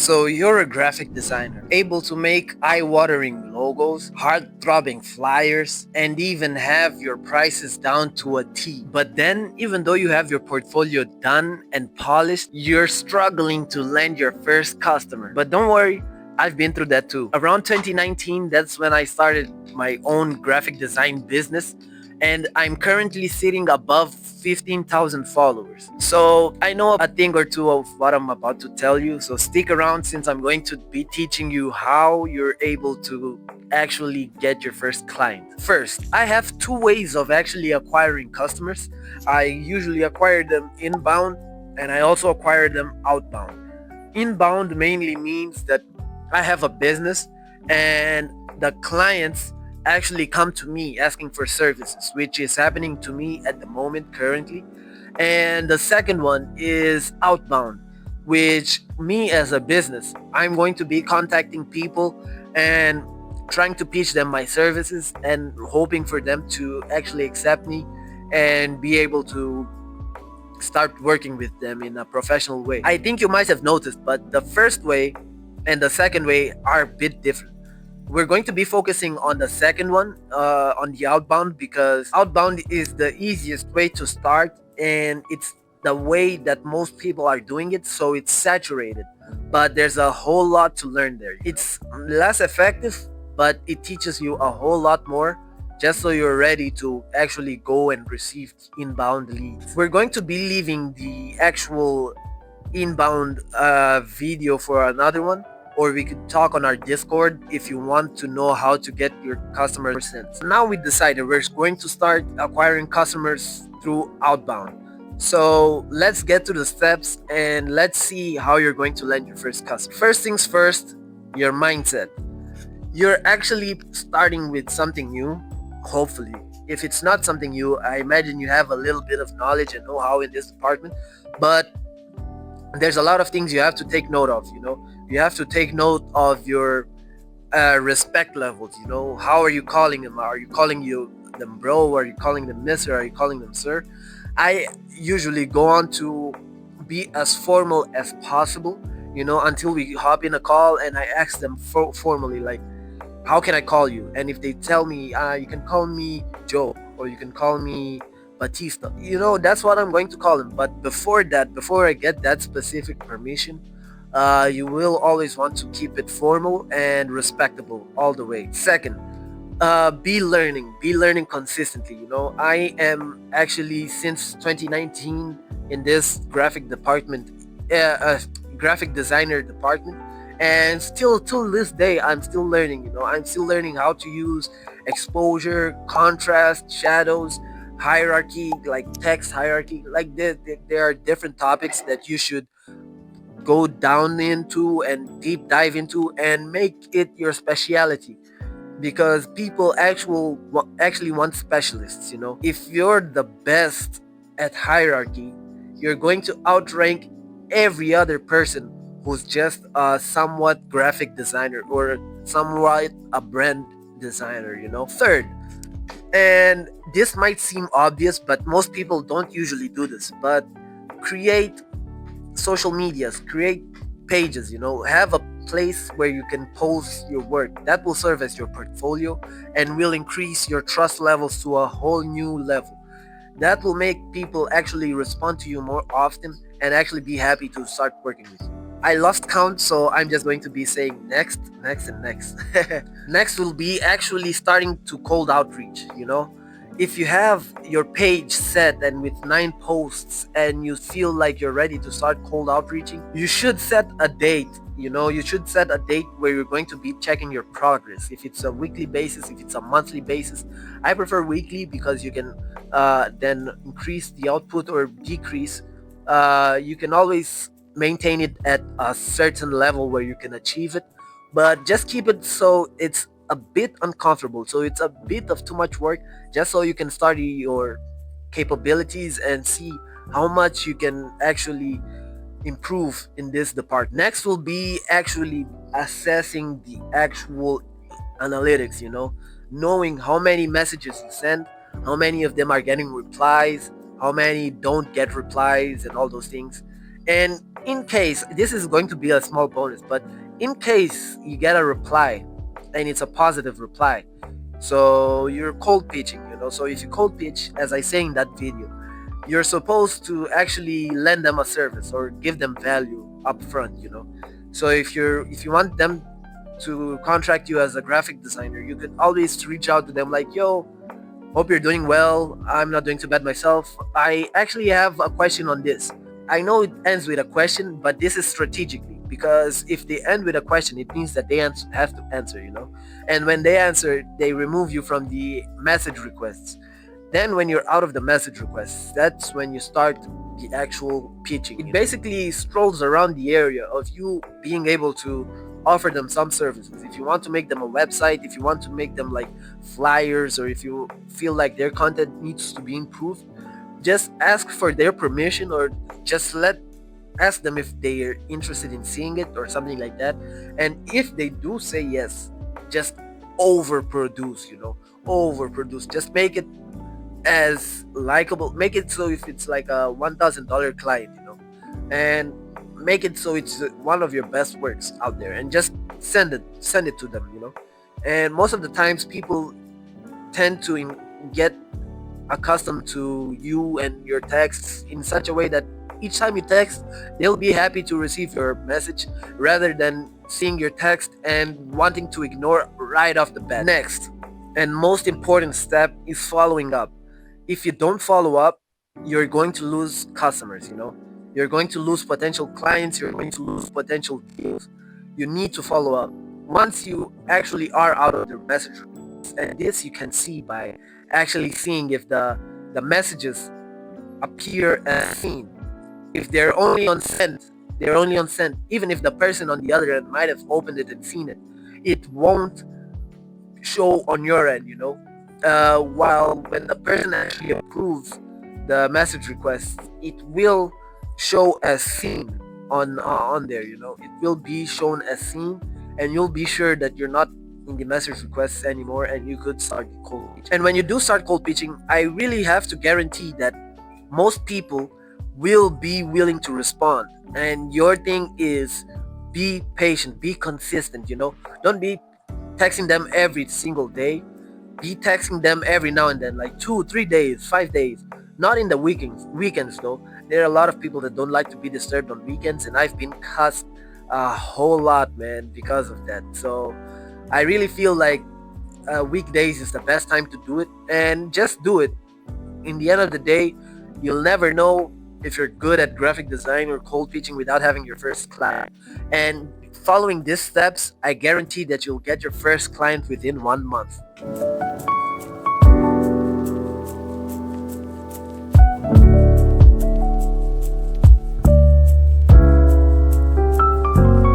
So you're a graphic designer, able to make eye-watering logos, heart-throbbing flyers, and even have your prices down to a T. But then, even though you have your portfolio done and polished, you're struggling to land your first customer. But don't worry, I've been through that too. Around 2019, that's when I started my own graphic design business, and I'm currently sitting above 15,000 followers. So I know a thing or two of what I'm about to tell you, so stick around since I'm going to be teaching you how you're able to actually get your first client. First, I have two ways of actually acquiring customers. I usually acquire them inbound and I also acquire them outbound. Inbound mainly means that I have a business and the clients actually come to me asking for services, which is happening to me at the moment currently. And the second one is outbound, which me as a business, I'm going to be contacting people and trying to pitch them my services and hoping for them to actually accept me and be able to start working with them in a professional way. I think you might have noticed, but the first way and the second way are a bit different. We're going to be focusing on the second one, on the outbound, because outbound is the easiest way to start and it's the way that most people are doing it, so it's saturated. But there's a whole lot to learn there. It's less effective, but it teaches you a whole lot more just so you're ready to actually go and receive inbound leads. We're going to be leaving the actual inbound video for another one, or we could talk on our Discord if you want to know how to get your customers in. So now we decided we're going to start acquiring customers through outbound. So let's get to the steps and let's see how you're going to land your first customer. First things first, your mindset. You're actually starting with something new, hopefully. If it's not something new, I imagine you have a little bit of knowledge and know-how in this department, but there's a lot of things you have to take note of. You have to take note of your respect levels. How are you calling them? Are you calling them bro? Are you calling them mister? Are you calling them sir? I usually go on to be as formal as possible, until we hop in a call and I ask them formally, like, how can I call you? And if they tell me, you can call me Joe or you can call me Batista, that's what I'm going to call him. But before that, before I get that specific permission, you will always want to keep it formal and respectable all the way. Second, be learning consistently. I am actually since 2019 in this graphic designer department, and still till this day I'm still learning. I'm still learning how to use exposure, contrast, shadows, hierarchy, like text hierarchy. Like there are different topics that you should go down into and deep dive into and make it your speciality, because people actually want specialists. If you're the best at hierarchy, you're going to outrank every other person who's just a somewhat graphic designer or somewhat a brand designer. Third, and this might seem obvious, but most people don't usually do this, but create social medias, create pages. Have a place where you can post your work. That will serve as your portfolio and will increase your trust levels to a whole new level. That will make people actually respond to you more often and actually be happy to start working with you. I lost count, so I'm just going to be saying next, next, and next. Next will be actually starting to cold outreach. If you have your page set and with 9 posts and you feel like you're ready to start cold outreaching, you should set a date. You should set a date where you're going to be checking your progress. If it's a weekly basis, if it's a monthly basis, I prefer weekly because you can then increase the output or decrease. You can always maintain it at a certain level where you can achieve it, but just keep it so it's a bit uncomfortable, so it's a bit of too much work, just so you can study your capabilities and see how much you can actually improve in this department. Next will be actually assessing the actual analytics. Knowing how many messages you send, how many of them are getting replies, how many don't get replies, and all those things. And in case, this is going to be a small bonus, but in case you get a reply and it's a positive reply, so you're cold pitching, so if you cold pitch, as I say in that video, you're supposed to actually lend them a service or give them value up front. So if you want them to contract you as a graphic designer, you could always reach out to them like, yo, hope you're doing well. I'm not doing too bad myself. I actually have a question on this. I know it ends with a question, but this is strategically, because if they end with a question, it means that they have to answer. And when they answer, they remove you from the message requests. Then when you're out of the message requests, that's when you start the actual pitching. It basically strolls around the area of you being able to offer them some services. If you want to make them a website, if you want to make them like flyers, or if you feel like their content needs to be improved, just ask for their permission, or just ask them if they're interested in seeing it or something like that. And if they do say yes, just overproduce. Just make it as likable. Make it so if it's like a $1,000 client, and make it so it's one of your best works out there, and just send it to them. And most of the times people tend to get accustomed to you and your texts in such a way that each time you text, they'll be happy to receive your message rather than seeing your text and wanting to ignore right off the bat. Next, and most important step, is following up. If you don't follow up, you're going to lose customers. You're going to lose potential clients, you're going to lose potential deals. You need to follow up. Once you actually are out of the message, and this you can see by actually seeing if the messages appear as seen. If they're only on sent, even if the person on the other end might have opened it and seen it, it won't show on your end. While when the person actually approves the message request, it will show as seen on there. It will be shown as seen, and you'll be sure that you're not in the message requests anymore, and you could start cold pitching. And when you do start cold pitching, I really have to guarantee that most people will be willing to respond. And your thing is, be patient, be consistent. Don't be texting them every single day. Be texting them every now and then, like 2 3 days, 5 days. Not in the weekends though. There are a lot of people that don't like to be disturbed on weekends, and I've been cussed a whole lot, man, because of that. So I really feel like weekdays is the best time to do it, and just do it. In the end of the day, you'll never know if you're good at graphic design or cold pitching without having your first client. And following these steps, I guarantee that you'll get your first client within 1 month.